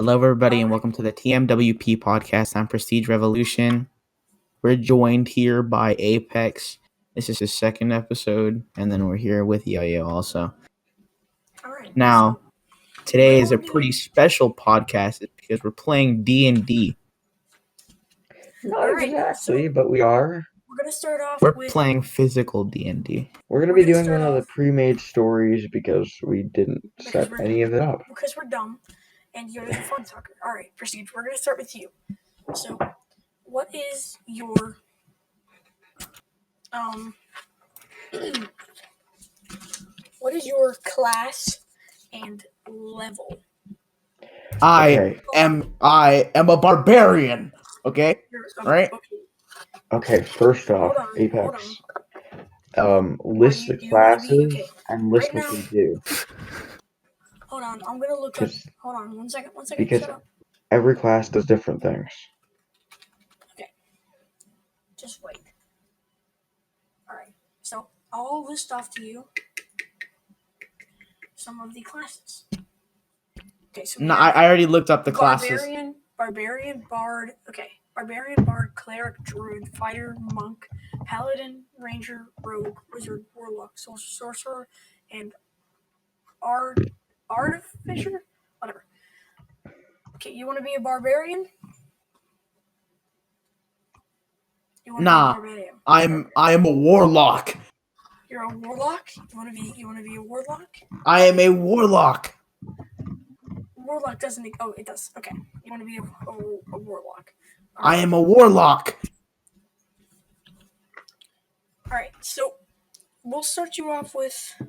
Hello, everybody, and welcome to the TMWP podcast on Prestige Revolution. We're joined here by Apex. This is his second episode, and then we're here with Yo-Yo also. All right. Now, today is a pretty special podcast because we're playing D&D. Not exactly, but we are. We're going to start off We're with... playing physical D&D. We're going to be doing one of the pre-made stories because we didn't set any of it up. Because we're dumb, and you're the fun talker. All right, Prestige, we're going to start with you. So, what is your... what is your class and level? I am a barbarian. Okay? Right? Okay, first off, Apex. List the classes and list what they do. Hold on, I'm gonna look up. Hold on, one second. Because every class does different things. Okay. Just wait. Alright, so I'll list off to you some of the classes. Okay, so no, I already looked up the classes. Barbarian, Bard, Barbarian, Bard, Cleric, Druid, Fighter, Monk, Paladin, Ranger, Rogue, Wizard, Warlock, Sorcerer, and Artificer? Whatever. Okay, you want to be a Barbarian? Nah, I'm a Warlock. You're a Warlock? You want to be a Warlock? I am a Warlock. Warlock doesn't... Oh, it does. Okay. You want to be a Warlock. I am a Warlock. Alright, so we'll start you off with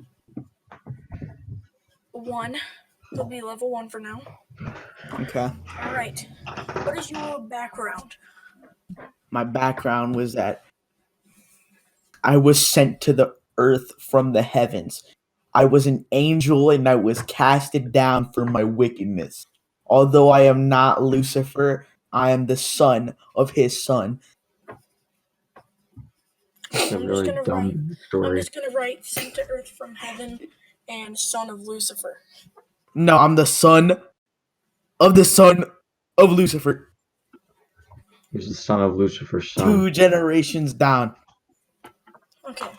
1. It'll be level 1 for now. Okay. Alright. What is your background? My background was that I was sent to the earth from the heavens. I was an angel and I was casted down for my wickedness. Although I am not Lucifer, I am the son of his son. That's a really dumb story. I'm just going to write sent to earth from heaven and son of Lucifer. No, I'm the son of Lucifer. He's the son of Lucifer's son. 2 generations down. Okay.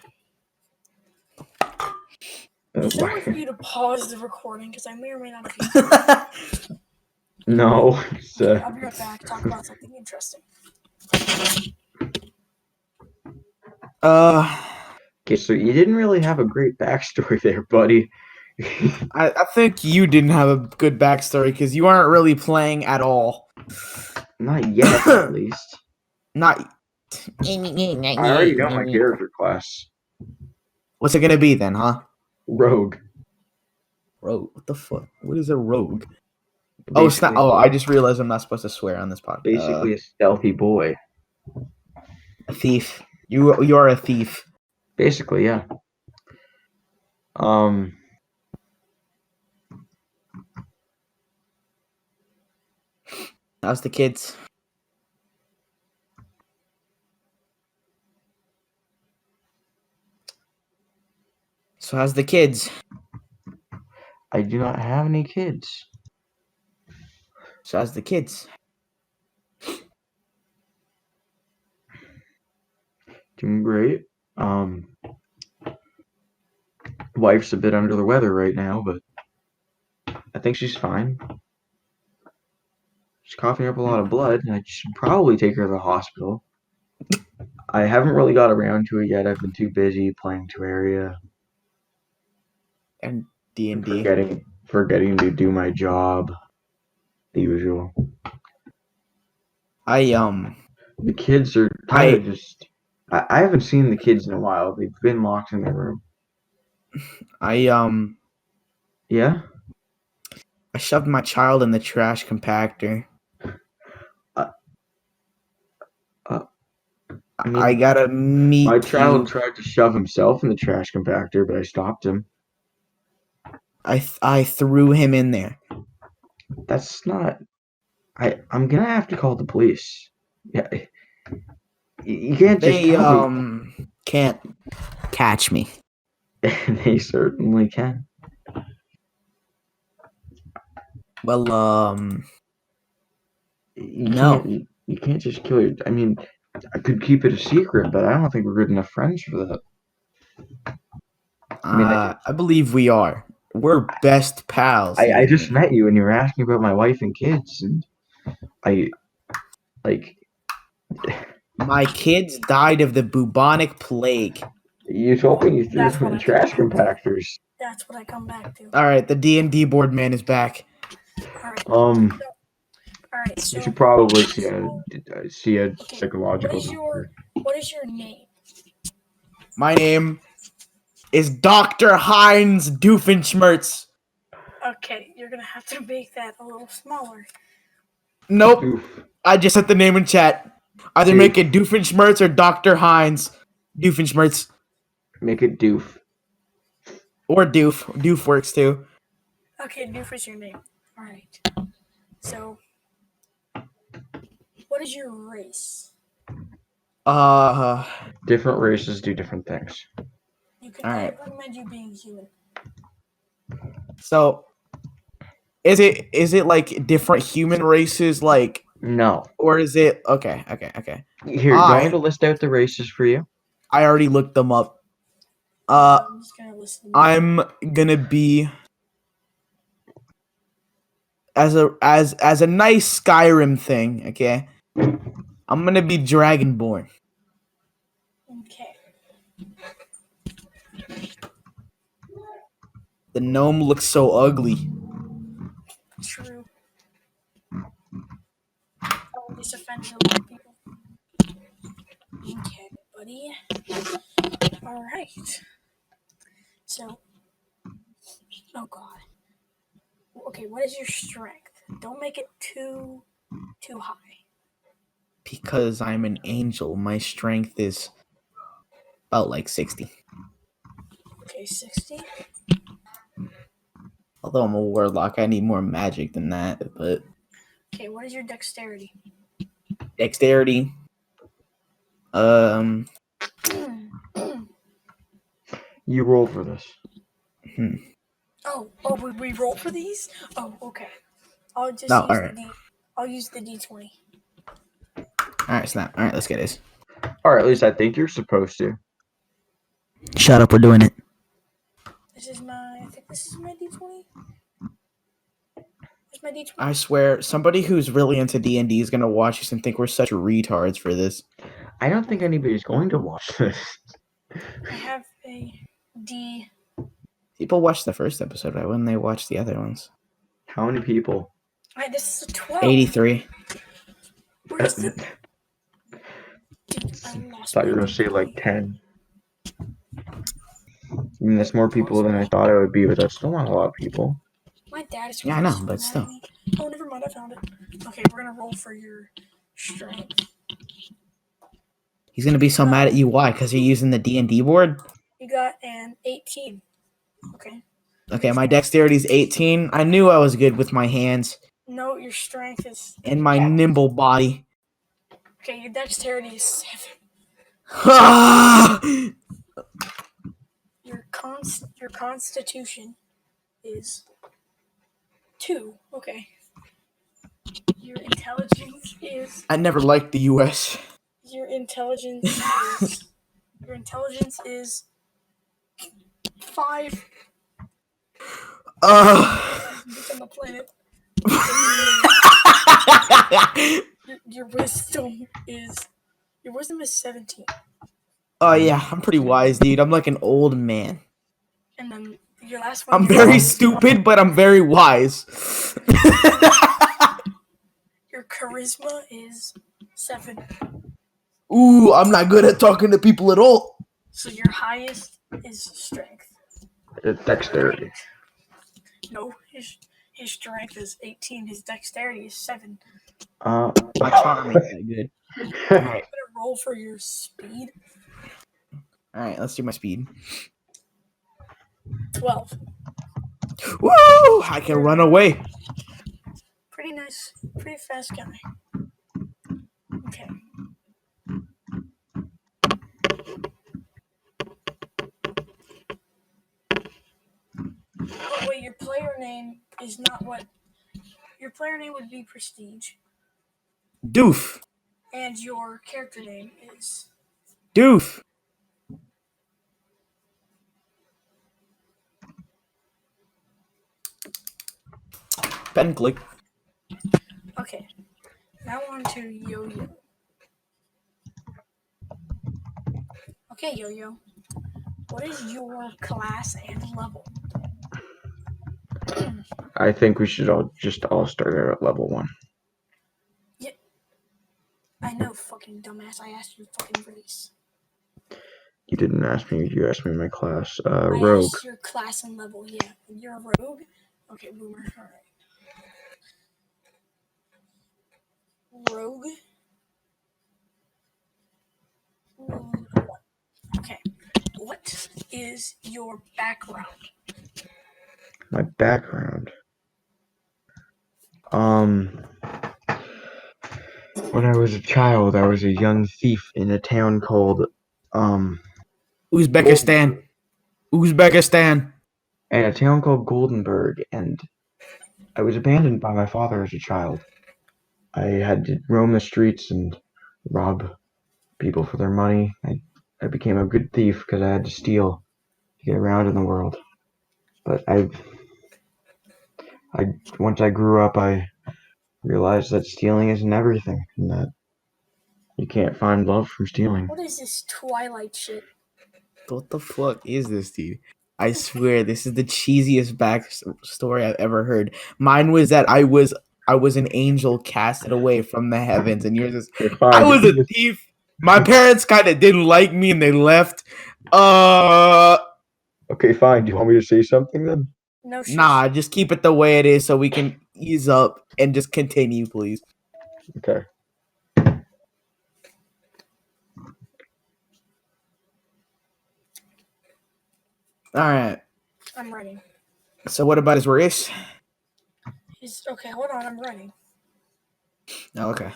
Is there a way for you to pause the recording? Because I may or may not have No. I'll be right back. Talk about something interesting. Okay, so you didn't really have a great backstory there, buddy. I think you didn't have a good backstory because you aren't really playing at all. Not yet, at least. Not. I already know my character class. What's it gonna be then, huh? Rogue. Rogue? What the fuck? What is a rogue? Oh, it's not. Oh, I just realized I'm not supposed to swear on this podcast. Basically, a stealthy boy. A thief. You are a thief. Basically, yeah. How's the kids? So how's the kids? I do not have any kids. So how's the kids? Doing great. Wife's a bit under the weather right now, but I think she's fine. She's coughing up a lot of blood, and I should probably take her to the hospital. I haven't really got around to it yet. I've been too busy playing Terraria. And D&D. Forgetting to do my job. The usual. The kids are kind of just... I haven't seen the kids in a while. They've been locked in their room. Yeah? I shoved my child in the trash compactor. I gotta meet my child tried to shove himself in the trash compactor, but I stopped him. I threw him in there. That's not... I'm gonna have to call the police. Yeah, you can't just... They can't catch me. They certainly can. Well, No. You can't just kill your. I mean, I could keep it a secret, but I don't think we're good enough friends for that. I mean, I believe we are. We're best pals. I just Even. met you and you were asking about my wife and kids, and I like My kids died of the bubonic plague. you told me you threw That's them what in I come trash back to. compactors. That's what I come back to. All right, the D&D board man is back. All right. Um, All right. So you should probably see a okay, psychological doctor. what is your name? My name is Dr. Heinz Doofenshmirtz. Okay, you're gonna have to make that a little smaller. Nope. Oof. I just set the name in chat. Either Doof. make it Doofenshmirtz or Dr. Heinz Doofenshmirtz. Make it doof. Or Doof. Doof works too. Okay, Doof is your name. All right. So, what is your race? Different races do different things. All right. I recommend you being human. So, is it like different human races, like, No. or is it okay? Here, do you want me to list out the races for you? I already looked them up. I'm just gonna listen. I'm gonna be as a nice Skyrim thing. Okay, I'm gonna be Dragonborn. Okay. The gnome looks so ugly. True. Oh, this offended a lot of people. Okay, buddy. All right. So, oh god. Okay, what is your strength? Don't make it too high. Because I'm an angel, my strength is about like 60. Okay, 60. Although I'm a warlock, I need more magic than that. But Okay, what is your dexterity? dexterity, You roll for this. Oh, we roll for these? Oh, okay. I'll just No, use alright. I'll use the D20. Alright, snap. Alright, let's get this. Or at least I think you're supposed to. Shut up, we're doing it. I think this is my D20. Where's my D20? I swear, somebody who's really into D&D is gonna watch this and think we're such retards for this. I don't think anybody's going to watch this. I have a D. People watched the first episode. Why wouldn't they watch the other ones? How many people? Alright, this is a 12. 83. Where's the... I Dude, I lost thought you were going to say like 10. I mean, that's more people than I thought it would be, but that's still not a lot of people. My dad is Yeah, I know, but still. Oh, never mind, I found it. Okay, we're gonna roll for your strength. He's gonna be so mad at you. Why? Because you're using the D&D board? You got an 18. Okay. Okay, my dexterity is 18. I knew I was good with my hands No, your strength is... and my nimble body. Okay, your dexterity is 7. Your constitution is 2. Okay. Your intelligence is... I never liked the US. Your intelligence is... Your intelligence is 5. On the planet. Your wisdom is... Your wisdom is 17. Oh yeah, I'm pretty wise, dude. I'm like an old man. And then your last one... I'm very stupid, but I'm very wise. Your charisma is 7. Ooh, I'm not good at talking to people at all. So your highest is strength. It's dexterity. No, his strength is 18. His dexterity is 7. My charm ain't that good. I'm gonna roll for your speed. Alright, let's do my speed. 12. Woo! I can run away. Pretty nice. Pretty fast guy. Okay. Oh, wait, your player name is not what... Your player name would be Prestige. Doof. And your character name is Doof. Pen click. okay. Now on to Yo-Yo. Okay, Yo-Yo. What is your class and level? I think we should all start out at level 1. Yeah. I know, fucking dumbass. I asked you fucking race. You didn't ask me. You asked me my class. I Rogue. asked your class and level. Yeah, you're a rogue. Okay, boomer. All right. Rogue. Okay. What is your background? My background. When I was a child, I was a young thief in a town called Uzbekistan. Uzbekistan. in a town called Goldenberg, and I was abandoned by my father as a child. I had to roam the streets and rob people for their money. I became a good thief because I had to steal to get around in the world. But once I grew up, I realized that stealing isn't everything, and that you can't find love from stealing. What is this Twilight shit? What the fuck is this, dude? I swear, this is the cheesiest backstory I've ever heard. Mine was that I was an angel casted away from the heavens, and yours is Okay, fine. I was a thief. My parents kind of didn't like me, and they left. Okay, fine. Do you want me to say something then? No shit. Nah, just keep it the way it is so we can ease up and just continue, please. Okay. All right. I'm ready. So what about his race? Okay, hold on. I'm ready. Oh, okay.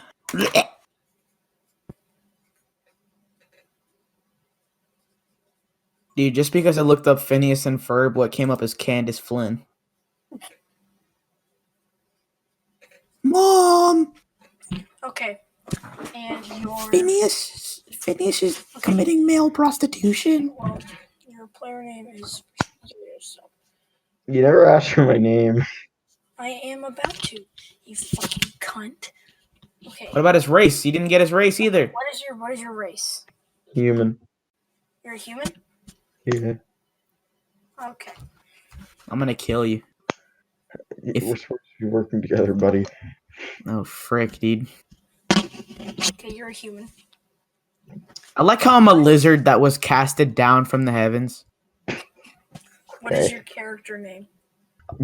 Dude, just because I looked up Phineas and Ferb, what came up is Candace Flynn. Mom! Okay. And your Phineas is committing male prostitution. well, your player name is so You never asked for my name. I am about to. You fucking cunt. Okay. What about his race? He didn't get his race either. What is your race? Human. You're a human? Yeah. Okay. I'm gonna kill you. We're supposed to be working together, buddy. Oh, frick, dude. Okay, you're a human. I like how I'm a lizard that was casted down from the heavens. What is your character name?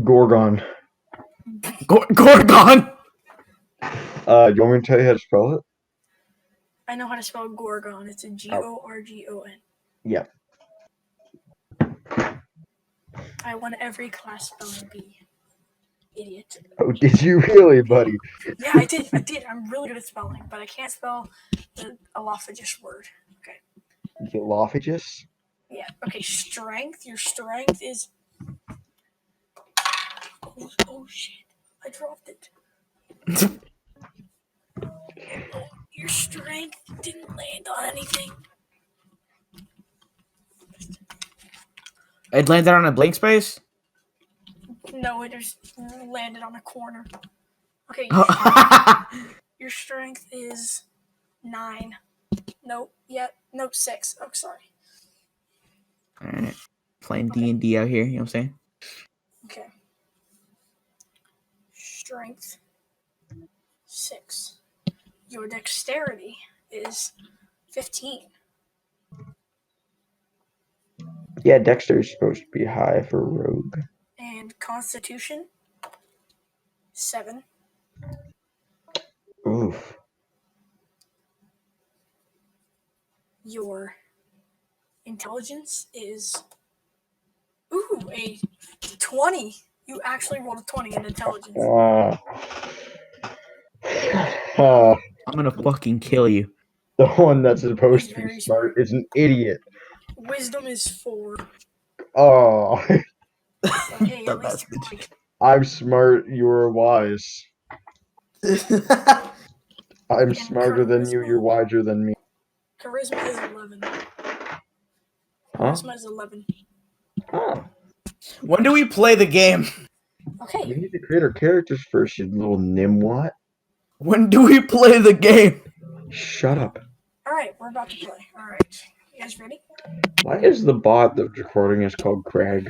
Gorgon. Gorgon! You want me to tell you how to spell it? I know how to spell Gorgon. It's a Gorgon. Yeah. I want every class spelling bee. Idiot. Oh, did you really, buddy? Yeah, I did. I'm really good at spelling, but I can't spell the alophagus word. Okay. The Lophagus? Yeah. Okay. Strength. Your strength is. Oh shit! I dropped it. Your strength didn't land on anything. It landed on a blank space? No, it just landed on a corner. Okay. Your strength is 9. Nope. Yeah. Nope. 6. Oh, sorry. Alright. Playing D&D out here, you know what I'm saying? Okay. Strength 6. Your dexterity is 15. Yeah, Dexter is supposed to be high for rogue. And constitution 7. Oof. Your intelligence is a 20. You actually rolled a 20 in intelligence. I'm gonna fucking kill you. The one that's supposed to be smart is an idiot. Wisdom is 4. Oh. Okay, at least I'm smart, you're wise. I'm And smarter than you. You're wiser than me. Charisma is 11. Huh? Charisma is 11. Oh. When do we play the game? Okay. We need to create our characters first, you little nimwat. When do we play the game? Shut up. Alright, we're about to play. Alright. You guys ready? Why is the bot that's recording us called Craig?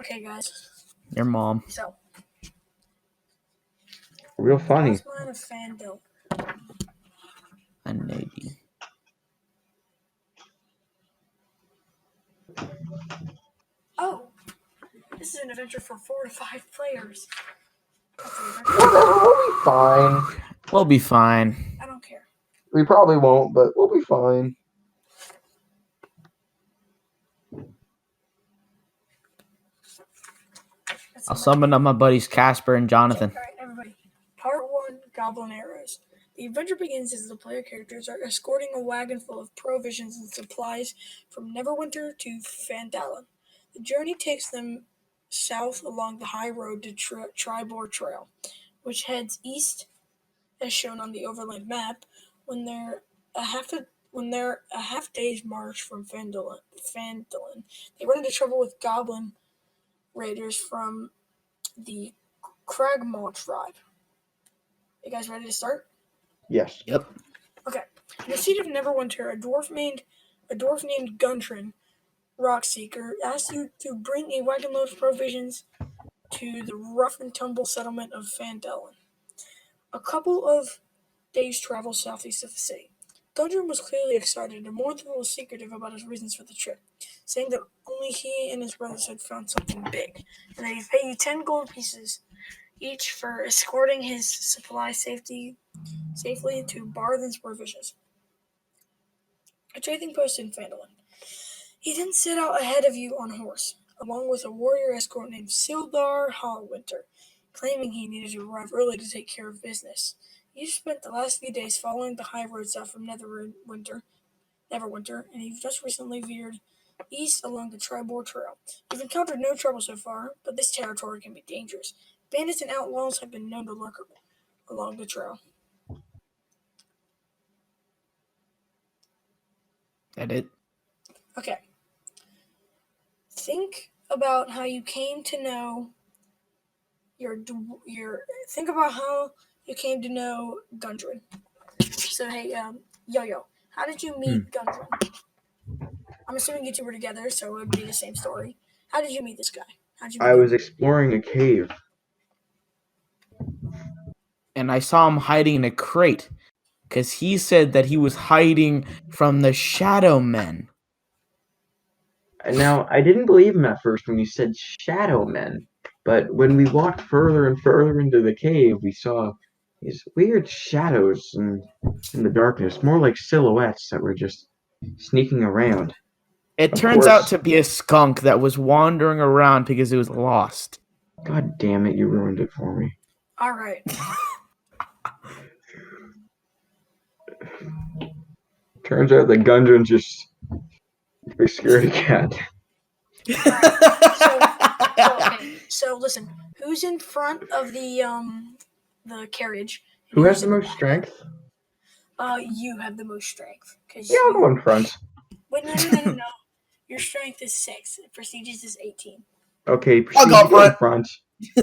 Okay, guys. Your mom. So, Real funny. last line of Fandom. A Navy. Oh! This is an adventure for 4 to 5 players. We'll be fine. We'll be fine. I don't care. We probably won't, but we'll be fine. I'll summon up my buddies Casper and Jonathan. Alright, everybody. Part 1, Goblin Arrows. The adventure begins as the player characters are escorting a wagon full of provisions and supplies from Neverwinter to Fandalin. The journey takes them south along the high road to Tribor Trail, which heads east as shown on the overland map when they're a half day's march from Fandalin. They run into trouble with goblin raiders from the Cragmaw tribe. You guys ready to start? Yes. Yep. Okay. In the seat of Neverwinter, a dwarf named Guntrin, Rockseeker, asks you to bring a wagon load of provisions to the rough and tumble settlement of Fandalin, a couple of days' travel southeast of the city. Gundren was clearly excited and more than a little secretive about his reasons for the trip, saying that only he and his brothers had found something big, and they'd pay you 10 gold pieces each for escorting his supply safely to Barthen's provisions, a trading post in Fandolin. He then set out ahead of you on horse, along with a warrior escort named Sildar Hollowinter, claiming he needed to arrive early to take care of business. You spent the last few days following the high road south from Neverwinter, and you've just recently veered east along the Tribor Trail. You've encountered no trouble so far, but this territory can be dangerous. Bandits and outlaws have been known to lurk along the trail. That it? Okay. Think about how you came to know think about how you came to know Gundren. So hey, Yo-Yo, how did you meet Gundren? I'm assuming you two were together, so it would be the same story. How did you meet this guy? I was exploring a cave. And I saw him hiding in a crate because he said that he was hiding from the Shadow Men. Now, I didn't believe him at first when he said shadow men, but when we walked further and further into the cave, we saw these weird shadows in the darkness, more like silhouettes that were just sneaking around. It Of turns course. out to be a skunk that was wandering around because it was lost. God damn it, you ruined it for me. All right. Turns out that Gundren's just a scaredy cat. So listen, who's in front of the carriage? Who has the most strength? You have the most strength. Yeah, I'll go in front. Wait, no. Your strength is 6. Prestigious is 18. Okay, I'll go in front.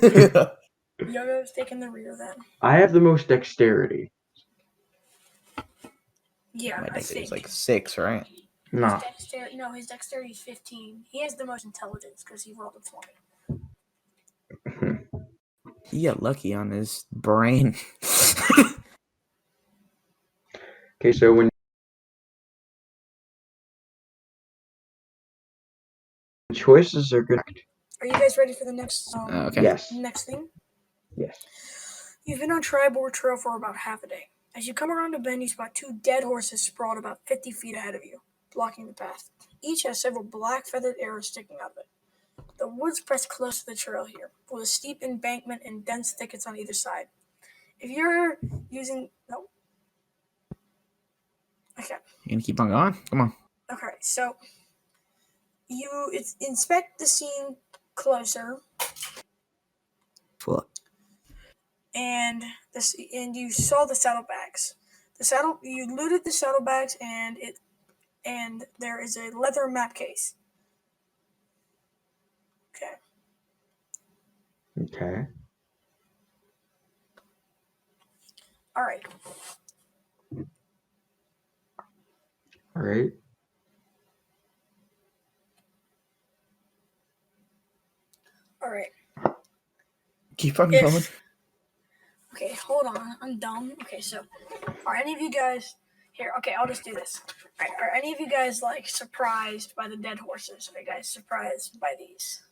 Yo-Yo's taking the rear then. I have the most dexterity. Yeah, My I dexterity think. is like 6, right? Nah. His dexterity is 15. He has the most intelligence because he rolled a 20. He got lucky on his brain. Okay, so when choices are good. Are you guys ready for the next? Okay. Yes. Next thing. Yes. You've been on Tribor Trail for about half a day. As you come around a bend, you spot 2 dead horses sprawled about 50 feet ahead of you, blocking the path. Each has several black feathered arrows sticking out of it. The woods press close to the trail here, with a steep embankment and dense thickets on either side. If you're using okay. You gonna keep on going? Come on. Okay, so you inspect the scene closer, Fuck. and you saw the saddlebags. You looted the saddlebags, and there is a leather map case. Okay. Okay. All right. All right. All right. Keep on going. Okay, hold on. I'm dumb. Okay, so are any of you guys here? Okay, I'll just do this. All right, are any of you guys like surprised by the dead horses? Are you guys surprised by these?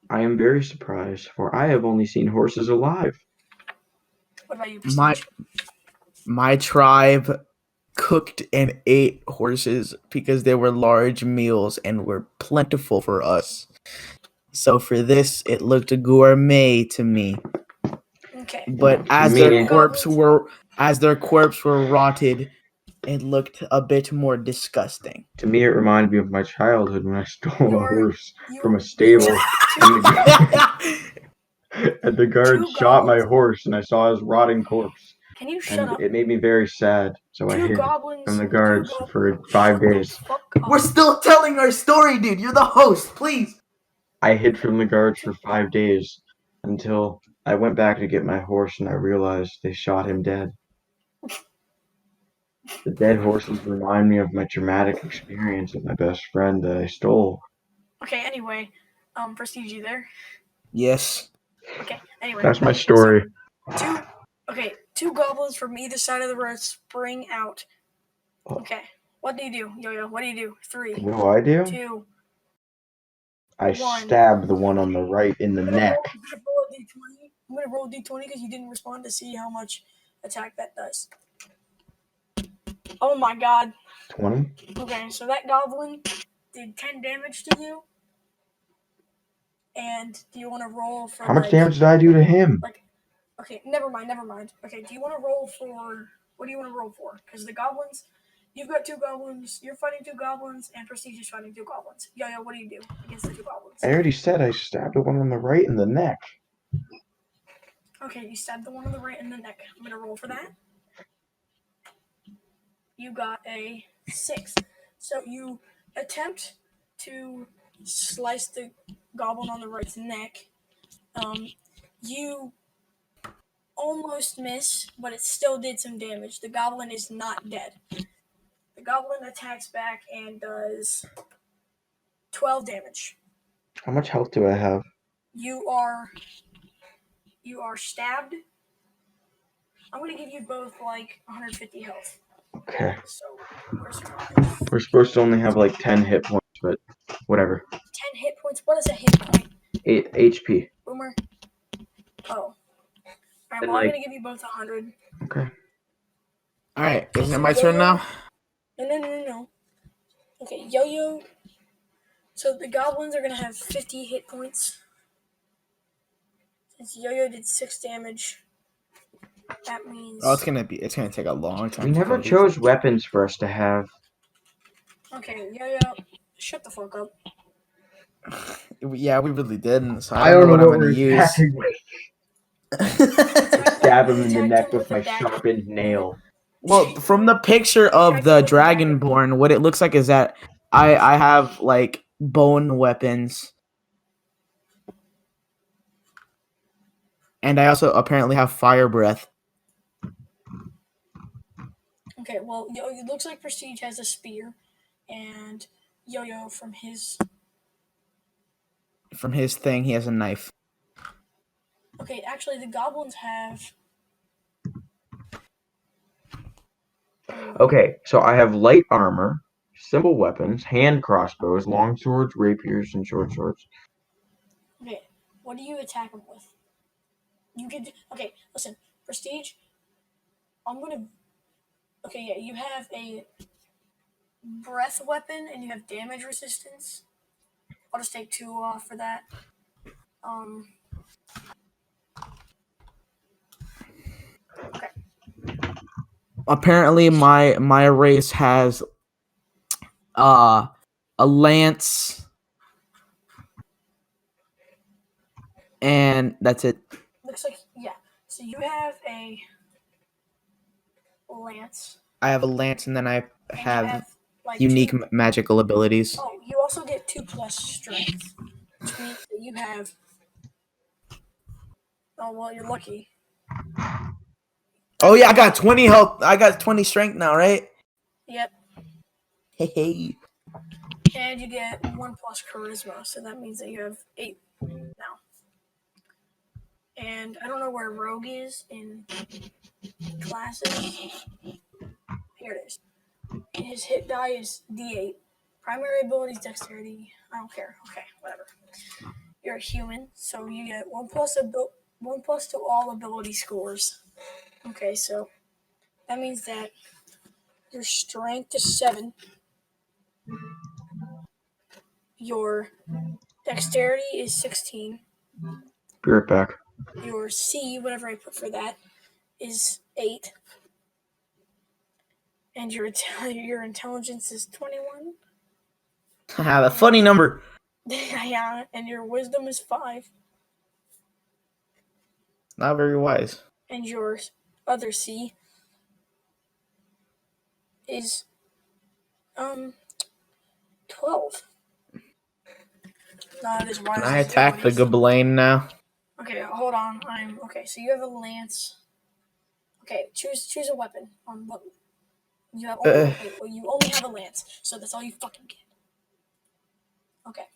I am very surprised, for I have only seen horses alive. What about you, My Prestige? my tribe cooked and ate horses because they were large meals and were plentiful for us. So for this, it looked gourmet to me. Okay. But To me, as their corpse were rotted, it looked a bit more disgusting. it reminded me of my childhood when I stole a horse from a you stable, and and the guard two shot my goblins. horse, and I saw his rotting corpse, Can you shut and up? it made me very sad. So I Two hid goblins. from the guards for Shut 5 the days. fuck up. We're still telling our story, dude. You're the host, please. I hid from the guards for 5 days until I went back to get my horse, and I realized they shot him dead. The dead horses remind me of my traumatic experience with my best friend that I stole. Okay. Anyway, Prestige, you there? Yes. Okay. Anyway, That's my story. Two goblins from either side of the road spring out. Oh. Okay. What do you do, Yo-Yo? What do you do? 3, What do I do? 2, I 1. stab the one on the right in the neck. I'm gonna roll a d20 because you didn't respond to see how much attack that does. Oh my god. 20? Okay, so that goblin did 10 damage to you. And do you want to roll for How much damage did I do to him? Okay, never mind. Okay, do you want to roll for... What do you want to roll for? Because the goblins... You've got 2 goblins, you're fighting 2 goblins, and Prestige is fighting 2 goblins. Yo-Yo, what do you do against the 2 goblins? I already said I stabbed the one on the right in the neck. Okay, you stabbed the one on the right in the neck. I'm going to roll for that. You got a 6. So you attempt to slice the goblin on the right's neck. You almost miss, but it still did some damage. The goblin is not dead. The goblin attacks back and does 12 damage. How much health do I have? You are stabbed. I'm going to give you both like 150 health. Okay. So, where's your health? We're supposed to only have like 10 hit points, but whatever. 10 hit points? What is a hit point? 8 HP. Boomer? Oh. Alright, And well, I'm going to give you both 100. Okay. Alright, isn't it my turn now? No. Okay, Yo-Yo. So the goblins are going to have 50 hit points. Since Yo-Yo did 6 damage, that means... Oh, it's gonna take a long time. We never chose weapons for us to have. Okay, Yo-Yo, shut the fuck up. Yeah, we really didn't. So I don't know what I'm we're gonna use. attacking with. Stab him in the neck with my sharpened nail. Well, from the picture of the Dragonborn, what it looks like is that I have like bone weapons. And I also apparently have fire breath. Okay, well, it looks like Prestige has a spear, and Yo-Yo from his thing, he has a knife. Okay, actually, the goblins have... Okay, so I have light armor, simple weapons, hand crossbows, long swords, rapiers, and short swords. Okay, what do you attack them with? Okay, listen, Prestige, I'm gonna... Okay, yeah, you have a breath weapon, and you have damage resistance. I'll just take 2 off for that. Okay. Apparently, my race has a lance, and that's it. Looks like, yeah. So you have a lance. I have a lance, and then I And you have like unique two. magical abilities. Oh, you also get 2+ strength, which means that you have. Oh well, you're lucky. Oh yeah, I got 20 health. I got 20 strength now, right? Yep. Hey. And you get 1+ charisma, so that means that you have 8 now. And I don't know where rogue is in classes. Here it is. His hit die is D8. Primary ability is dexterity. I don't care. Okay, whatever. You're a human, so you get 1+ to all ability scores. Okay, so that means that your strength is 7. Your dexterity is 16. Be right back. Your C, whatever I put for that, is 8. And your intelligence is 21. I have a funny number. Yeah, and your wisdom is 5. Not very wise. And your other C is 12. Not as wise Can as I attack the abilities. Gobelin now? Okay, hold on. Okay. So you have a lance. Okay, choose a weapon. What you have? You only have a lance, so that's all you fucking get. Okay.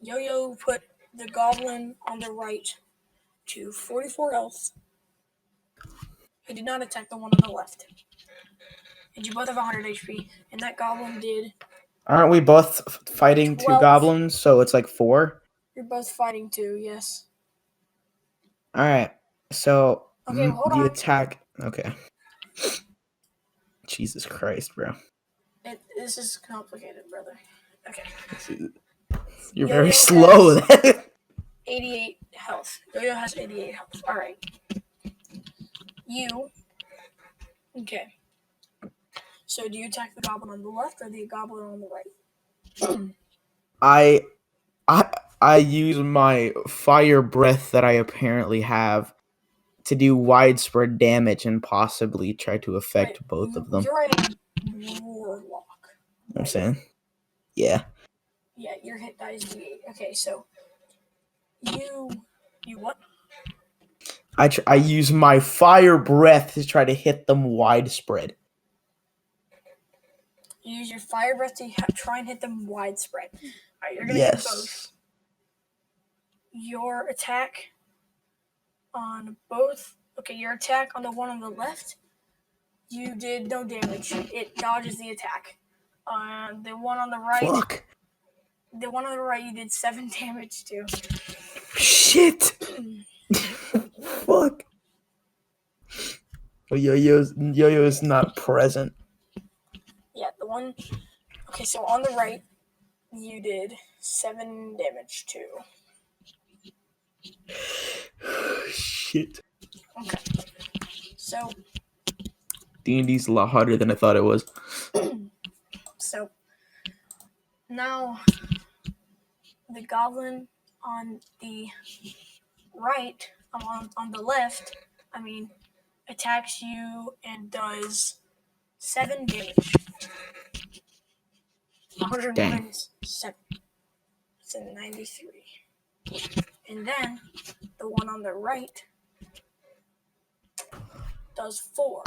Yo-Yo put the goblin on the right to 44 health. He did not attack the one on the left. And you both have 100 HP, and that goblin did. Aren't we both fighting 2 12. goblins? So it's like 4. You're both fighting 2, yes. All right. So Okay, hold the on. attack. Okay. Jesus Christ, bro. This is complicated, brother. Okay. You're Yo-Yo very slow. 88 health. Yo-Yo has 88 health. All right. Okay. So do you attack the goblin on the left or the goblin on the right? I use my fire breath that I apparently have to do widespread damage and possibly try to affect both of them. You're a warlock. Right? I'm saying? Yeah. Yeah, your hit die is D8. Okay, so you what? I use my fire breath to try to hit them widespread. You use your fire breath to try and hit them widespread. All right, you're gonna hit both. Your attack on both. Okay, your attack on the one on the left, you did no damage. It dodges the attack. The one on the right. Fuck. The one on the right, you did 7 damage to. Shit. Fuck. Yo-Yo's not present. Yeah, the one. Okay, so on the right, you did 7 damage to. Shit. Okay. So. D&D's a lot harder than I thought it was. So. Now, the goblin on the right, on the left, attacks you and does 7 damage. 101 is 7. It's a 93. And then the one on the right does 4.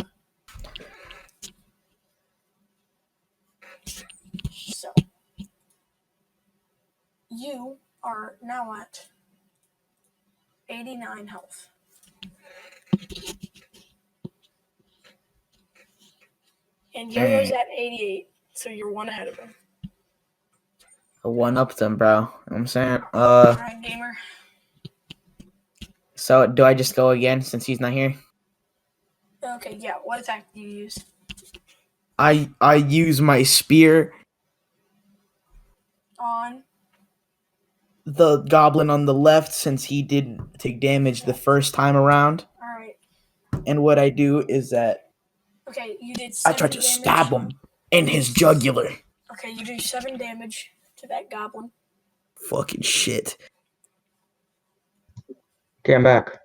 So you are now at 89 health. And Yo-Yo's at 88, so you're 1 ahead of him. I one-upped them, bro. You know what I'm saying? Alright, gamer. So, do I just go again since he's not here? Okay, yeah. What attack do you use? I use my spear On the goblin on the left since he didn't take damage the first time around. Alright. And what I do is that okay, you did 7 I try to damage. stab him in his jugular. Okay, you do 7 damage to that goblin. Fucking shit. Okay, I'm back.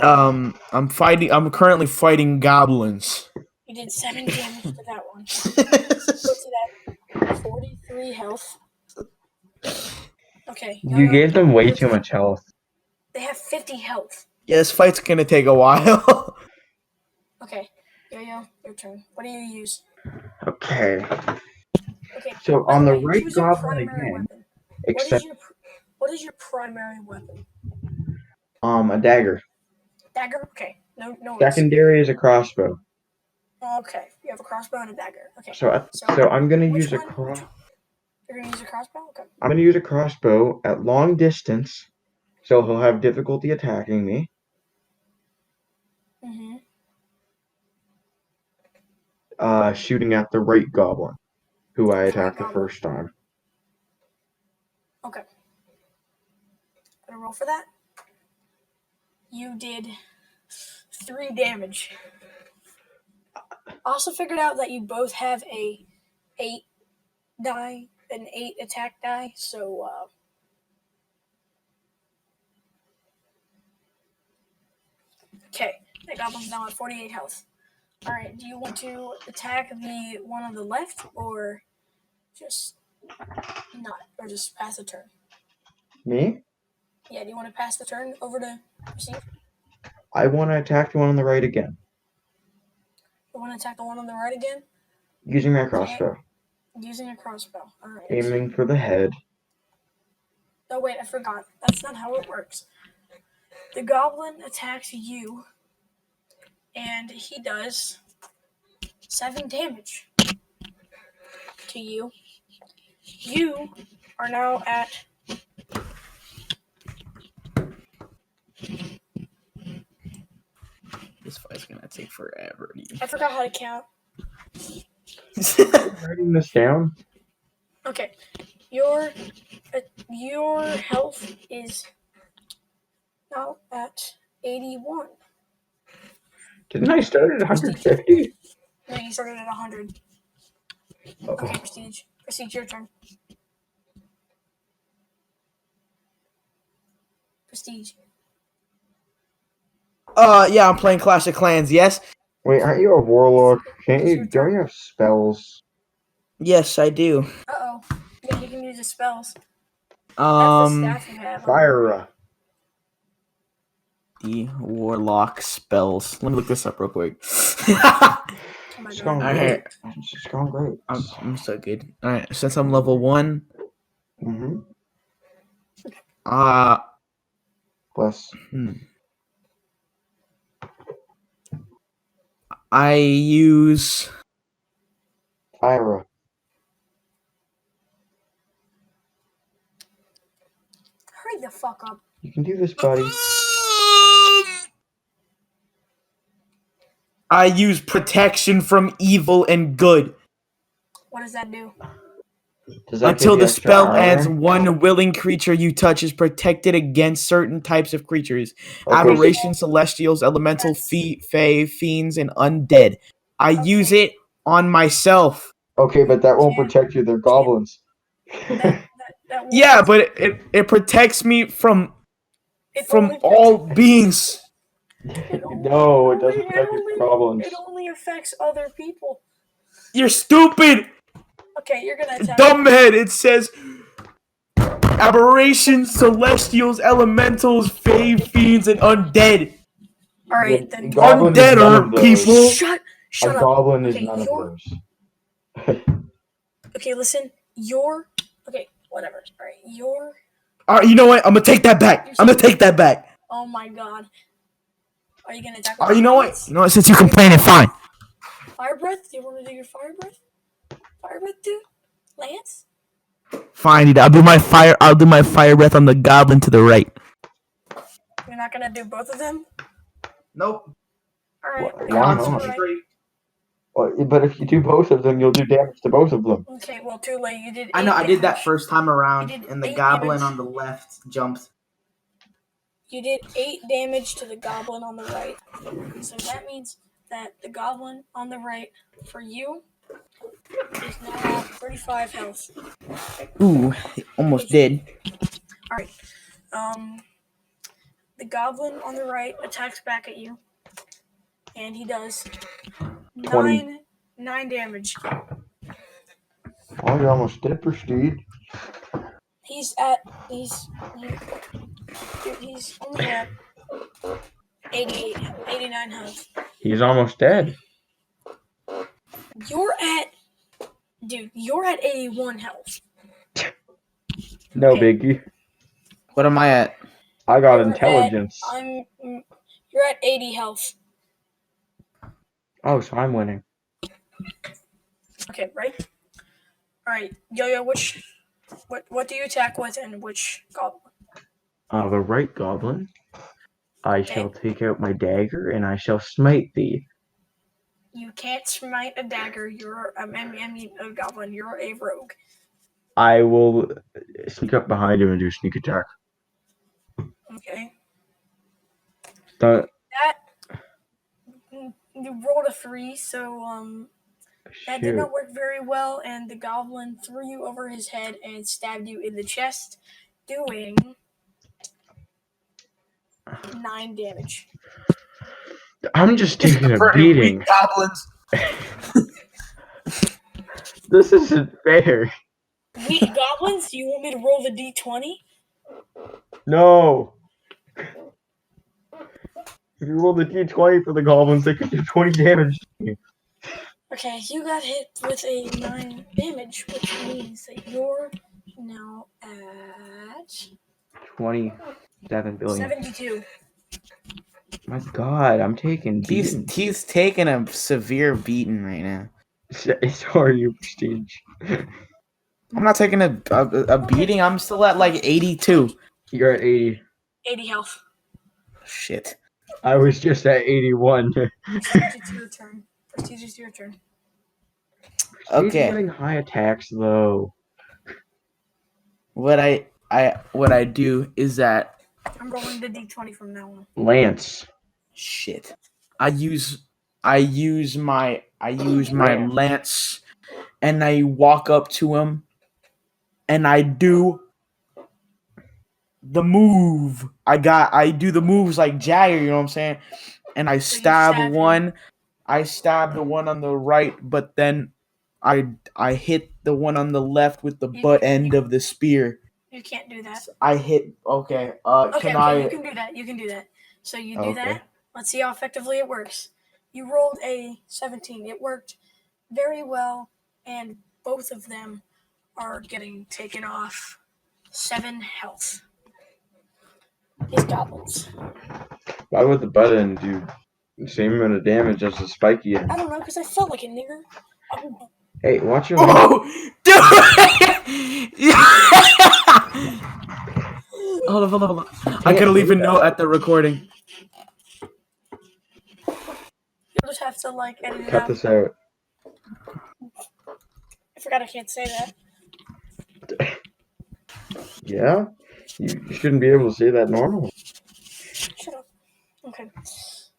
I'm currently fighting goblins. You did 7 damage to that one. Puts it at 43 health. Okay. You gave them way too much health. They have 50 health. Yeah, this fight's gonna take a while. Okay. Yo-Yo, your turn. What do you use? Okay. Okay. So by on the way, right choose your goblin primary again, weapon. except What is your primary weapon? a dagger. Dagger? Okay. No worries. Secondary is a crossbow. Okay. You have a crossbow and a dagger. Okay. So I'm gonna use a You're gonna use a crossbow? Okay. I'm gonna use a crossbow at long distance, so he'll have difficulty attacking me. Mm-hmm. Shooting at the right goblin, who I attacked the goblin. first time. Okay. Gonna roll for that. You did 3 damage. Also figured out that you both have an 8 attack die, so okay, that goblin's now at 48 health. Alright, do you want to attack the one on the left or just pass the turn? Me? Yeah, do you want to pass the turn over to Steve? I want to attack the one on the right again. You want to attack the one on the right again? Using my crossbow. Using a crossbow. Alright. Aiming for the head. Oh wait, I forgot. That's not how it works. The goblin attacks you, and he does 7 damage to you. You are now at... This fight's gonna take forever. I forgot how to count. Writing this down. Okay, your health is now at 81. Didn't I start at 150? No, you started at 100. Oh. Okay, Prestige. Prestige, your turn. Prestige. Yeah, I'm playing Clash of Clans. Yes. Wait, aren't you a warlock? Don't you have spells? Yes, I do. Uh-oh. Yeah, you can use the spells. That's the staff you have. Fire. The warlock spells. Let me look this up real quick. Oh my It's God. going great. It's going great. I'm so good. All right, since I'm level 1. Mm-hmm. Plus. I use Fire. Hurry the fuck up. You can do this, buddy. I use protection from evil and good. What does that do? Until the spell ends, one willing creature you touch is protected against certain types of creatures. Okay. Aberrations, celestials, elemental, fae, fiends, and undead. I use it on myself. Okay, but that won't protect you. They're goblins. Yeah, but it protects me from all beings. No, it doesn't protect you from goblins. It only affects other people. You're stupid. Okay, you're gonna attack. Dumbhead, it says aberrations, celestials, elementals, fae, fiends, and undead. Alright, then. Undead are people. Shut up. A goblin is none of those. Okay, listen. Okay, whatever. Alright, Alright, you know what? I'm gonna take that back. Oh my God. Are you gonna attack? You know what? Since you complaining, fine. Fire breath? Do you want to do your fire breath? Fire breath, dude? Lance? Fine, dude. I'll do my fire breath on the goblin to the right. You're not gonna do both of them? Nope. Alright. Why not? Well, but if you do both of them, you'll do damage to both of them. Okay, well, too late. You did. I know. I did that first time around, and the goblin on the left jumped. You did 8 damage to the goblin on the right. So that means that the goblin on the right for you is now at 35 health. Ooh, almost did. Alright. The goblin on the right attacks back at you, and he does 20. 9 damage. Oh, you're almost dead, Prestige. He's only at 89 health. He's almost dead. You're at 81 health. No Okay. biggie. What am I at? I got You're intelligence. You're at 80 health. Oh, so I'm winning. Okay, right? Alright, Yo-Yo, what do you attack with and which goblin? The right goblin. I shall take out my dagger and I shall smite thee. You can't smite a dagger. You're a goblin. You're a rogue. I will sneak up behind him and do a sneak attack. Okay. That You rolled a 3, so that did not work very well, and the goblin threw you over his head and stabbed you in the chest, doing 9 damage. I'm just taking a beating. Weak goblins. This isn't fair. Weak goblins? You want me to roll the d20? No. If you roll the d20 for the goblins, they could do 20 damage to me. Okay, you got hit with a 9 damage, which means that you're now at 27 billion. 72. My God, I'm taking beating. He's taking a severe beating right now. So are you, Prestige. I'm not taking a beating. I'm still at like 82. You're at 80. 80 health. Shit. I was just at 81. Prestige, it's your turn. Prestige, it's your turn. Prestige Okay. is getting high attacks though. What I do is that I'm rolling the d20 from now on. Lance. shit. I use my lance and I walk up to him and I do the move. I do the moves like Jagger, you know what I'm saying? And I So you stab stab one. him. I stab the one on the right, but then I hit the one on the left with the butt end of the spear. You can't do that. I hit. Okay. Okay, Can I? you can do that. You can do that. So you do Okay. that. Let's see how effectively it works. You rolled a 17. It worked very well, and both of them are getting taken off 7 health. These goblins. Why would the butt end do the same amount of damage as the spiky end? I don't know, because I felt like a nigger. Hey, watch your Oh, dude! Hold on. I gotta leave a note at the recording. You'll just have to edit it Cut out. this out. I forgot I can't say that. Yeah? You shouldn't be able to say that normally. Shut up. Okay.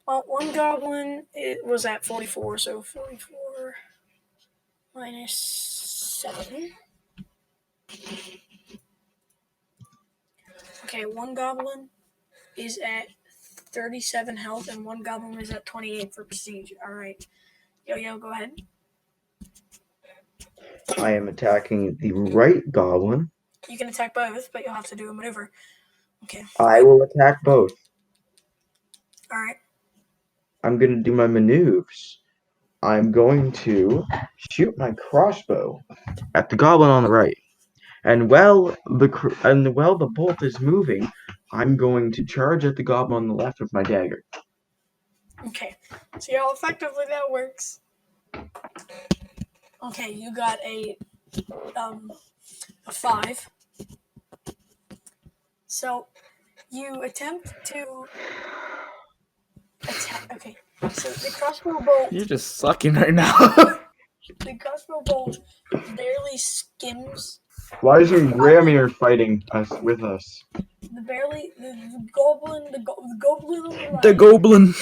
Well, one goblin, it was at 44, so 44 minus 7. Okay, one goblin is at 37 health, and one goblin is at 28 for prestige. Alright. Yo, go ahead. I am attacking the right goblin. You can attack both, but you'll have to do a maneuver. Okay. I will attack both. Alright. I'm going to do my maneuvers. I'm going to shoot my crossbow at the goblin on the right. And while the bolt is moving, I'm going to charge at the goblin on the left with my dagger. Okay. See how effectively that works. Okay, you got a 5. So you attempt to attack. Okay, so the crossbow bolt. You're just sucking right now. The crossbow bolt barely skims. Why isn't Grammy fighting us with us? The goblin on the right. The goblin.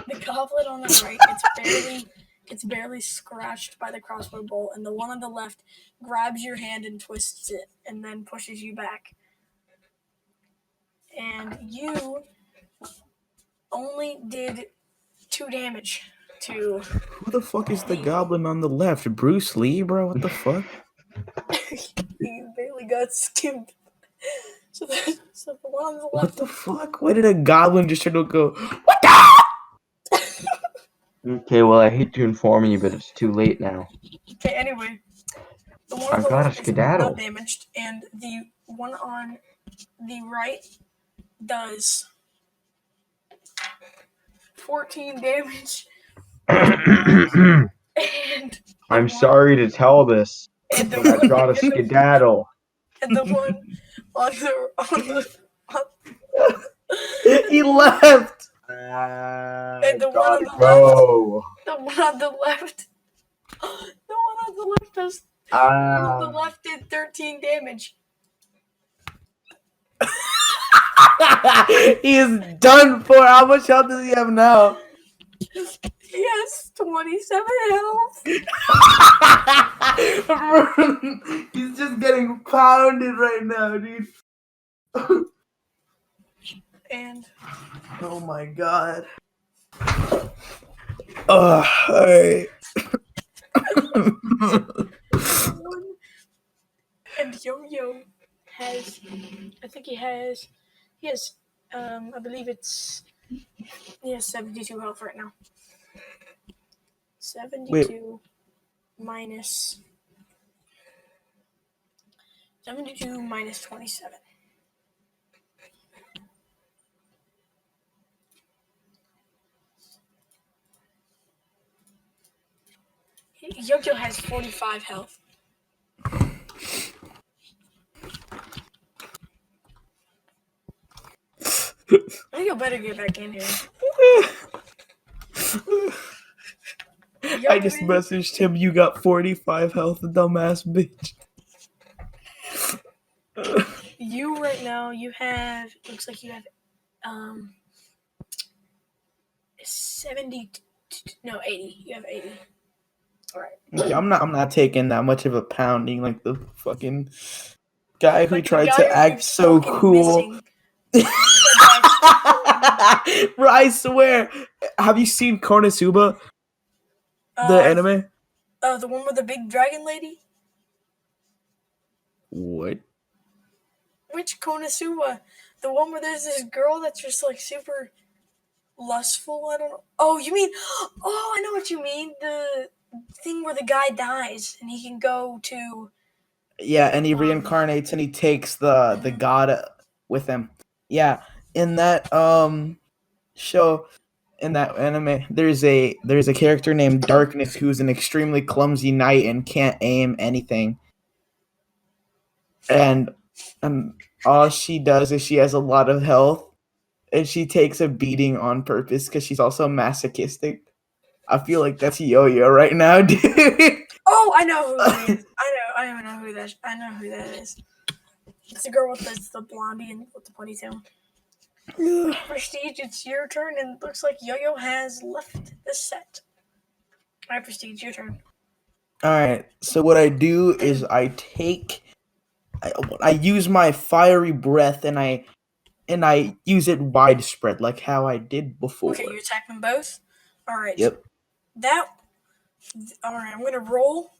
The goblin on the right. It's barely scratched by the crossbow bolt, and the one on the left grabs your hand and twists it, and then pushes you back. and you only did 2 damage to. Who the fuck is the goblin on the left? Bruce Lee, bro? What the fuck? He barely got skimmed. So the one on the What left. the fuck? Why did a goblin just try to go? What the? Okay, well, I hate to inform you, but it's too late now. Okay, anyway. The one on I've the got a left is skedaddle. not damaged, and the one on the right does 14 damage. And I'm sorry to tell this, and the but I've got a skedaddle. And the one on the He left. and the one on Gotta the go. left. The one on the left. The one on the left does. The one on the left did 13 damage. He is done for. How much health does he have now? He has 27 health. He's just getting pounded right now, dude. And oh my god. Alright. and Yo-Yo has, I think he has, I believe he has 72 health right now. 72 minus 27. Yo-Yo has 45 health. I think I better get back in here. I just messaged him, you got 45 health, dumbass bitch. You right now, looks like you have 80. You have 80. Alright. Yeah, I'm not taking that much of a pounding like the fucking guy who tried to act so cool. Bro, I swear. Have you seen Konosuba? The anime? The one with the big dragon lady? What? Which Konosuba? The one where there's this girl that's just like super lustful? I don't know. Oh, you mean... Oh, I know what you mean. The thing where the guy dies and he can go to... Yeah, and he reincarnates and he takes the god with him. Yeah, in that show, in that anime, there's a character named Darkness who's an extremely clumsy knight and can't aim anything. And all she does is she has a lot of health, and she takes a beating on purpose because she's also masochistic. I feel like that's Yo-Yo right now, dude. Oh, I know who that is. I know who that is. It's the girl with the blondie and with the ponytail. Prestige, it's your turn, and it looks like Yo-Yo has left the set. Alright, Prestige, your turn. Alright, so what I do is I use my fiery breath and I use it widespread like how I did before. Okay, you attack them both? Alright. Yep. Alright, I'm gonna roll.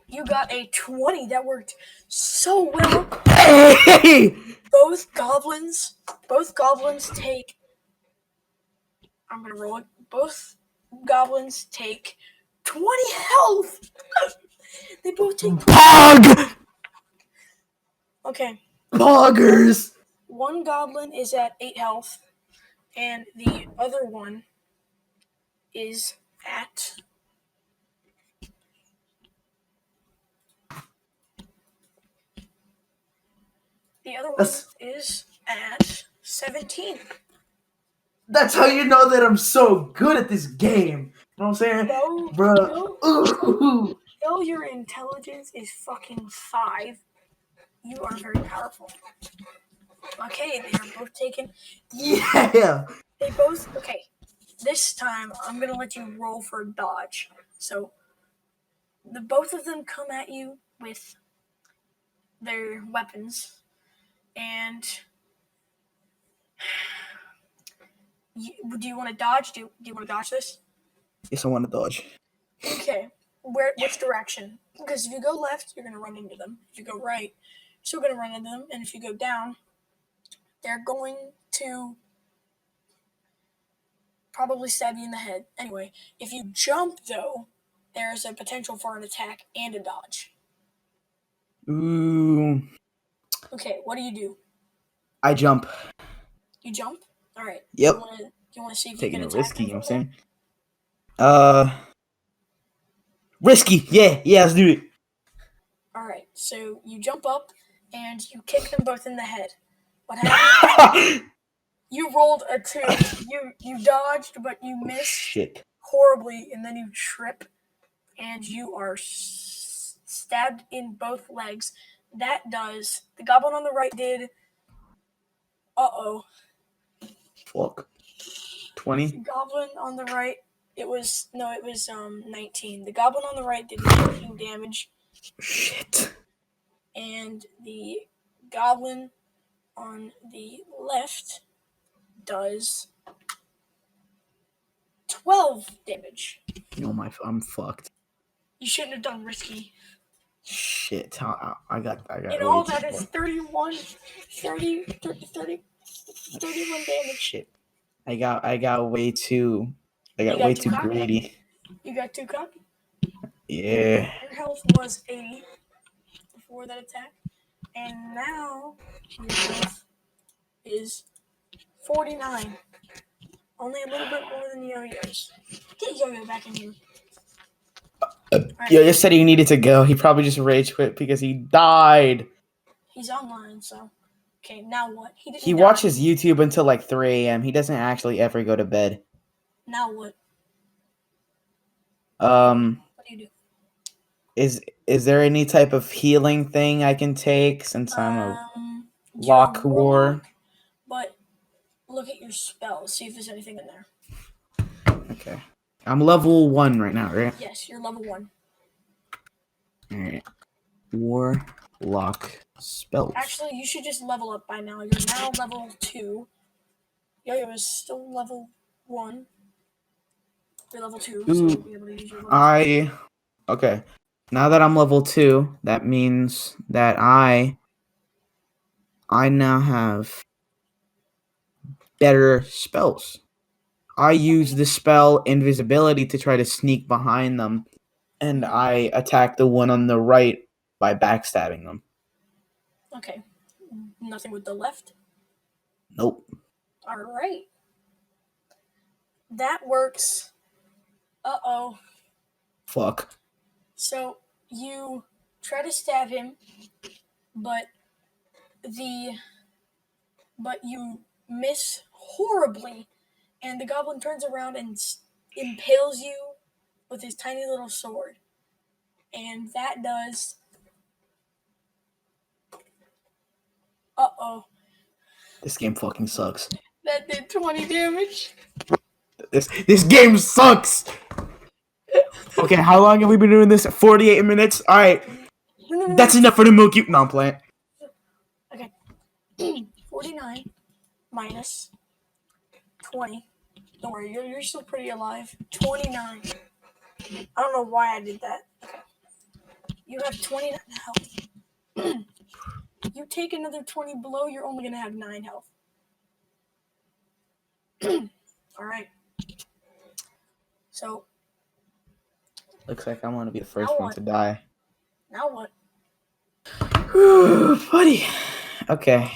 You got a 20. That worked so well. Hey! Both goblins take... I'm gonna roll it. Both goblins take 20 health! They both take... Pog! Okay. Poggers! One goblin is at 8 health, and the other one is at... The other one is at 17. That's how you know that I'm so good at this game. You know what I'm saying? Bro. Though your intelligence is fucking 5, you are very powerful. Okay, they are both taken. Yeah. They both... Okay, this time I'm going to let you roll for dodge. So, both of them come at you with their weapons. And Do you want to dodge? Do you want to dodge this? Yes, I want to dodge. Okay. Which direction? Because if you go left, you're gonna run into them. If you go right, you're still gonna run into them. And if you go down, they're going to probably stab you in the head. Anyway, if you jump though, there's a potential for an attack and a dodge. Ooh. Okay, what do? I jump. You jump? All right. Yep. You want to see if Taking you it can attack risky, them you know from what I'm saying? Risky. Yeah, let's do it. All right. So you jump up and you kick them both in the head. What happened? You rolled a 2. You dodged, but you missed Shit. horribly, and then you trip, and you are stabbed in both legs. That does. The goblin on the right did. Fuck. The 20. goblin on the right. It was 19. The goblin on the right did 19 damage, Shit. and the goblin on the left does 12 damage. I'm fucked. You shouldn't have done risky. Shit. I got. And all that is 31 damage. Shit. I got way too. I got You got way too too cocky? greedy. You got 2 cocky? Yeah. Your health was 80 before that attack, and now your health is 49. Only a little bit more than Yo-Yo's. Get Yo-Yo back in here. Right. Yo just said he needed to go. He probably just rage quit because he died. He's online, so. Okay, now what? He watches YouTube until like 3 a.m. He doesn't actually ever go to bed. Now what? What do you do? Is there any type of healing thing I can take since I'm a lock war? But look at your spells. See if there's anything in there. Okay. I'm level 1 right now, right? Yes, you're level 1. Alright. Warlock spells. Actually, you should just level up by now. You're now level 2. Yo-Yo is still level 1. You're level 2, so you'll be able to use your level 2. Okay. Now that I'm level 2, that means that I now have better spells. I use the spell invisibility to try to sneak behind them, and I attack the one on the right by backstabbing them. Okay. Nothing with the left? Nope. Alright. That works. Fuck. So, you try to stab him, but you miss horribly, and the goblin turns around and impales you with his tiny little sword. And that does... This game fucking sucks. That did 20 damage. This game sucks! Okay, how long have we been doing this? 48 minutes? Alright. That's enough for the Milky... No, I'm playing. Okay. 49 minus 20. Don't worry, you're still pretty alive. 29. I don't know why I did that. Okay. You have 29 health. You take another 20 below, you're only going to have 9 health. Alright. So. Looks like I'm going to be the first one to die. Now what? Buddy. Okay.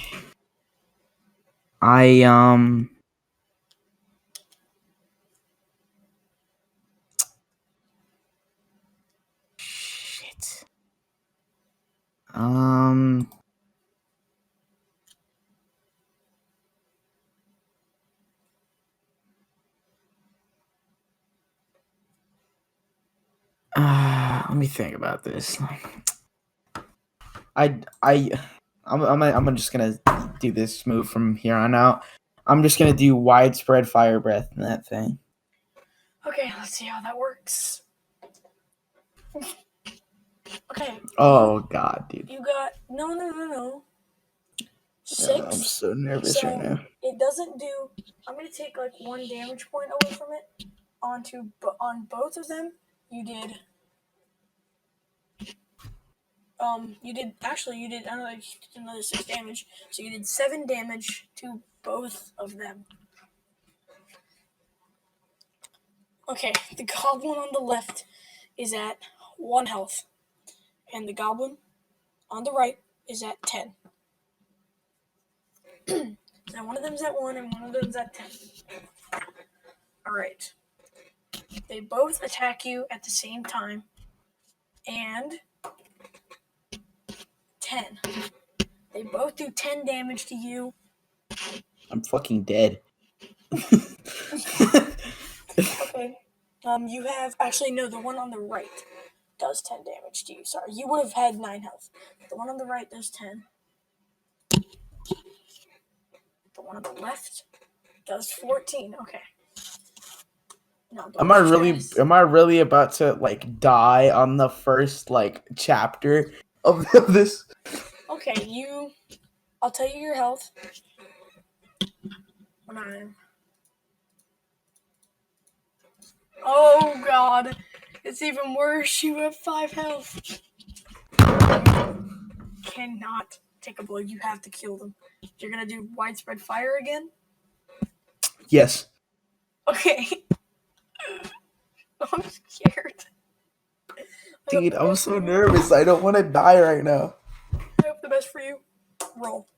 Shit. Let me think about this. I'm just gonna do this move from here on out. I'm just gonna do widespread fire breath in that thing. Okay, let's see how that works. Okay. Oh god, dude. You got no. 6. I'm so nervous right now. It it doesn't do. I'm gonna take like 1 damage point away from it. On both of them, you did. You did another 6 damage. So you did 7 damage to both of them. Okay, the goblin on the left is at 1 health, and the goblin on the right is at 10. So one of them's at 1 and one of them's at 10. Alright. They both attack you at the same time. And 10. They both do 10 damage to you. I'm fucking dead. Okay. You have... Actually, no, the one on the right does 10 damage to you. Sorry, you would have had 9 health. The one on the right does 10. The one on the left does 14. Okay. No, Am I really about to like die on the first like chapter of this? Okay, I'll tell you your health. 9. Oh god. It's even worse. You have 5 health. Cannot take a blow. You have to kill them. You're gonna do widespread fire again? Yes. Okay. I'm scared. Dude, I'm so nervous. I don't want to die right now. I hope the best for you. Roll.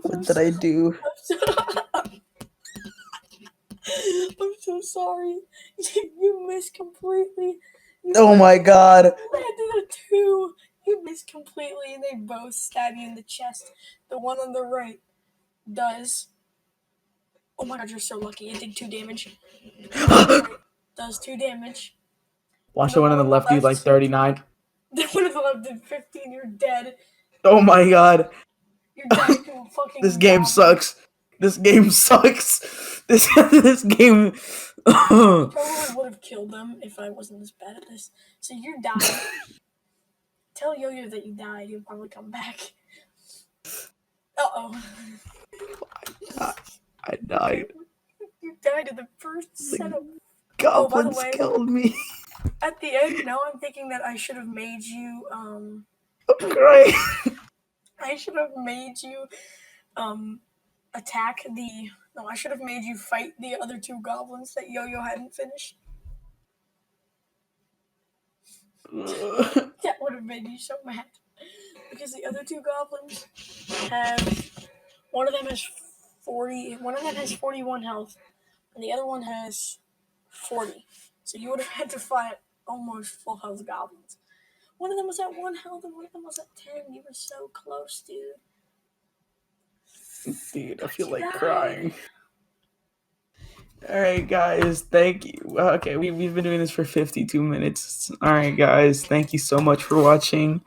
What did I do? I'm so sorry. You missed completely. Oh my god. You landed a 2. You missed completely, and they both stab you in the chest. The one on the right does. Oh my god, you're so lucky. It did 2 damage. Does 2 damage. Watch the one on the left do like 39. The one on the left did 15. You're dead. Oh my god. You're dead to a fucking This game goblin. sucks. This game sucks. This game. Probably would have killed them if I wasn't as bad at this. So you died. Tell Yo-Yo that you died. He'll probably come back. Uh-oh. I died. You died in the first set of... Goblins way, killed me. At the end, now I'm thinking that I should have made you, Great. I should have made you, attack the... No, I should have made you fight the other 2 goblins that Yo-Yo hadn't finished. That would have made you so mad. Because the other 2 goblins have... One of them has 41 health, and the other one has 40. So you would have had to fight almost full health goblins. One of them was at 1 health and one of them was at 10. You were so close, dude. Dude, I feel like crying. Alright, guys, thank you. Okay, we've been doing this for 52 minutes. Alright, guys, thank you so much for watching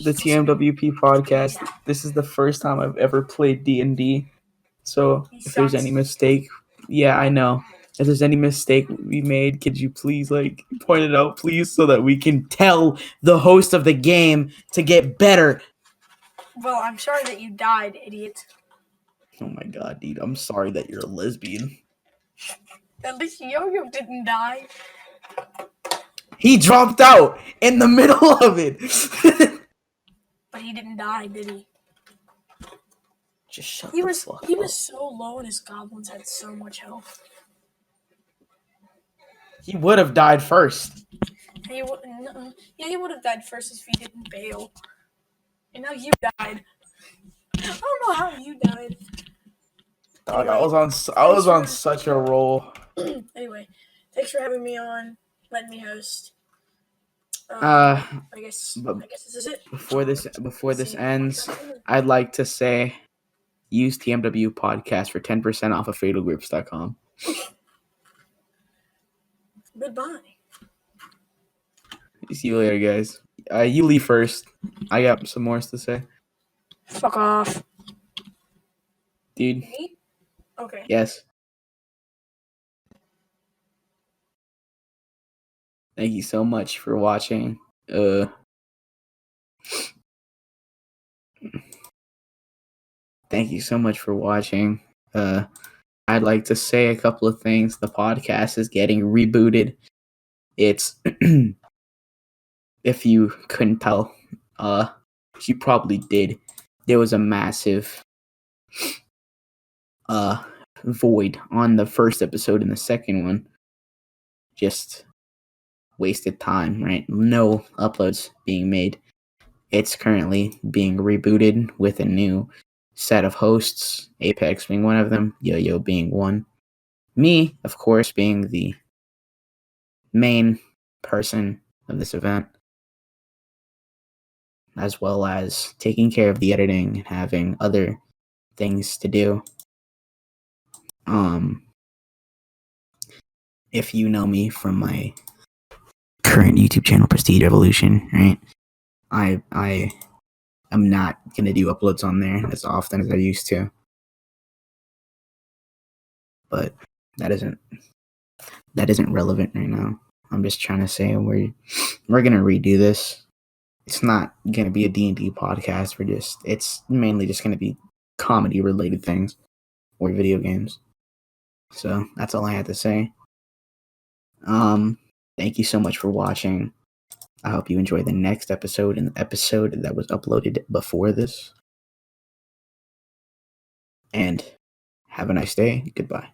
the TMWP podcast. This is the first time I've ever played D&D. So if there's any mistake, yeah, I know. If there's any mistake we made, could you please like point it out, please, so that we can tell the host of the game to get better. Well, I'm sorry that you died, idiot. Oh my god, dude, I'm sorry that you're a lesbian. At least Yo-Yo didn't die. He dropped out in the middle of it. But he didn't die, did he? Just shut He the was fuck he up. was so low and his goblins had so much health. He would have died first. He would have died first if he didn't bail. And now you died. I don't know how you died. Dog, I was on such a roll. Anyway, thanks for having me on, letting me host. I guess this is it. Before this ends, I'd like to say use TMW podcast for 10% off of fatalgrips.com. Goodbye. See you later, guys. You leave first. I got some more to say. Fuck off. Dude. Me? Okay. Yes. Thank you so much for watching. Thank you so much for watching. I'd like to say a couple of things. The podcast is getting rebooted. It's if you couldn't tell, you probably did. There was a massive void on the first episode and the second one. Just wasted time, right? No uploads being made. It's currently being rebooted with a new set of hosts, Apex being one of them, Yo-Yo being one. Me, of course, being the main person of this event, as well as taking care of the editing and having other things to do. If you know me from my current YouTube channel, Prestige Evolution, right? I am not gonna do uploads on there as often as I used to. But that isn't relevant right now. I'm just trying to say we're gonna redo this. It's not gonna be a D&D podcast. It's mainly just gonna be comedy related things or video games. So that's all I had to say. Thank you so much for watching. I hope you enjoy the next episode and the episode that was uploaded before this. And have a nice day. Goodbye.